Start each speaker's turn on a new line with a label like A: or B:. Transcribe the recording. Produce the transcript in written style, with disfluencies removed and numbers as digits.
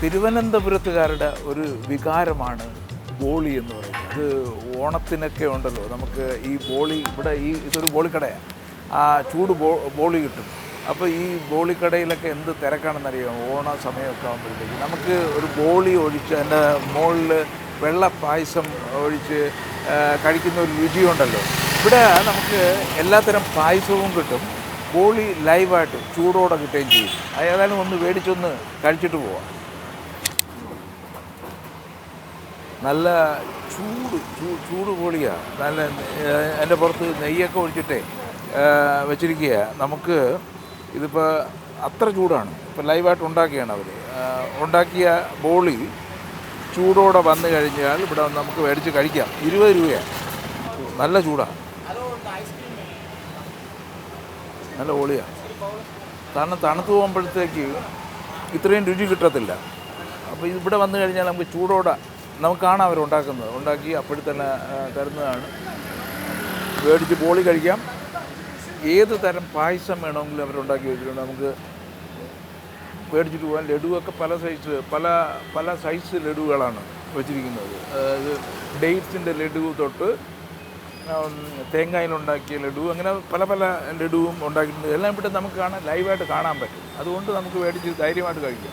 A: തിരുവനന്തപുരത്തുകാരുടെ ഒരു വികാരമാണ് ബോളി എന്ന് പറയുന്നത്. അത് ഓണത്തിനൊക്കെ ഉണ്ടല്ലോ, നമുക്ക് ഈ ബോളി ഇവിടെ ഇതൊരു ബോളിക്കടയാണ്. ആ ചൂട് ബോളി കിട്ടും. അപ്പോൾ ഈ ബോളിക്കടയിലൊക്കെ എന്ത് തിരക്കാണെന്നറിയാം. ഓണ സമയമൊക്കെ ആകുമ്പോഴത്തേക്ക് നമുക്ക് ഒരു ബോളി ഒഴിച്ച് അതിൻ്റെ മുകളിൽ വെള്ള പായസം ഒഴിച്ച് കഴിക്കുന്ന ഒരു രുചിയുണ്ടല്ലോ. ഇവിടെ നമുക്ക് എല്ലാത്തരം പായസവും കിട്ടും, ബോളി ലൈവായിട്ട് ചൂടോടെ കിട്ടുകയും ചെയ്യും. ഏതായാലും ഒന്ന് മേടിച്ചൊന്ന് കഴിച്ചിട്ട് പോവാം. നല്ല ചൂട് ബോളിയാണ്. നല്ല അതിൻ്റെ പുറത്ത് നെയ്യൊക്കെ ഒഴിച്ചിട്ടേ വെച്ചിരിക്കുക. നമുക്ക് ഇതിപ്പോൾ അത്ര ചൂടാണ്. ഇപ്പോൾ ലൈവായിട്ട് ഉണ്ടാക്കിയാണ് അവർ ഉണ്ടാക്കിയ ബോളി. ചൂടോടെ വന്നു കഴിഞ്ഞാൽ ഇവിടെ നമുക്ക് മേടിച്ച് കഴിക്കാം. 20 രൂപയാണ്. നല്ല ചൂടാണ്, നല്ല ബോളിയാണ്. കാരണം തണുത്ത് പോകുമ്പോഴത്തേക്ക് ഇത്രയും രുചി കിട്ടത്തില്ല. അപ്പോൾ ഇവിടെ വന്നു കഴിഞ്ഞാൽ നമുക്ക് ചൂടോടെ നമുക്ക് കാണാം അവരുണ്ടാക്കുന്നത്. ഉണ്ടാക്കി അപ്പോഴത്തന്നെ തരുന്നതാണ്. മേടിച്ച് ബോളി കഴിക്കാം. ഏത് തരം പായസം വേണമെങ്കിലും അവരുണ്ടാക്കി വെച്ചിട്ടുണ്ട്. നമുക്ക് മേടിച്ചിട്ട് പോകാൻ. ലഡുവൊക്കെ പല സൈസ് ലഡുകളാണ് വെച്ചിരിക്കുന്നത്. അതായത് ഡേറ്റ്സിൻ്റെ ലഡു തൊട്ട് തേങ്ങയിലുണ്ടാക്കിയ ലഡു, അങ്ങനെ പല ലഡുവും ഉണ്ടാക്കിയിട്ടുണ്ട്. എല്ലാം ഇവിടെ നമുക്ക് ലൈവായിട്ട് കാണാൻ പറ്റും. അതുകൊണ്ട് നമുക്ക് മേടിച്ച് ധൈര്യമായിട്ട് കഴിക്കാം.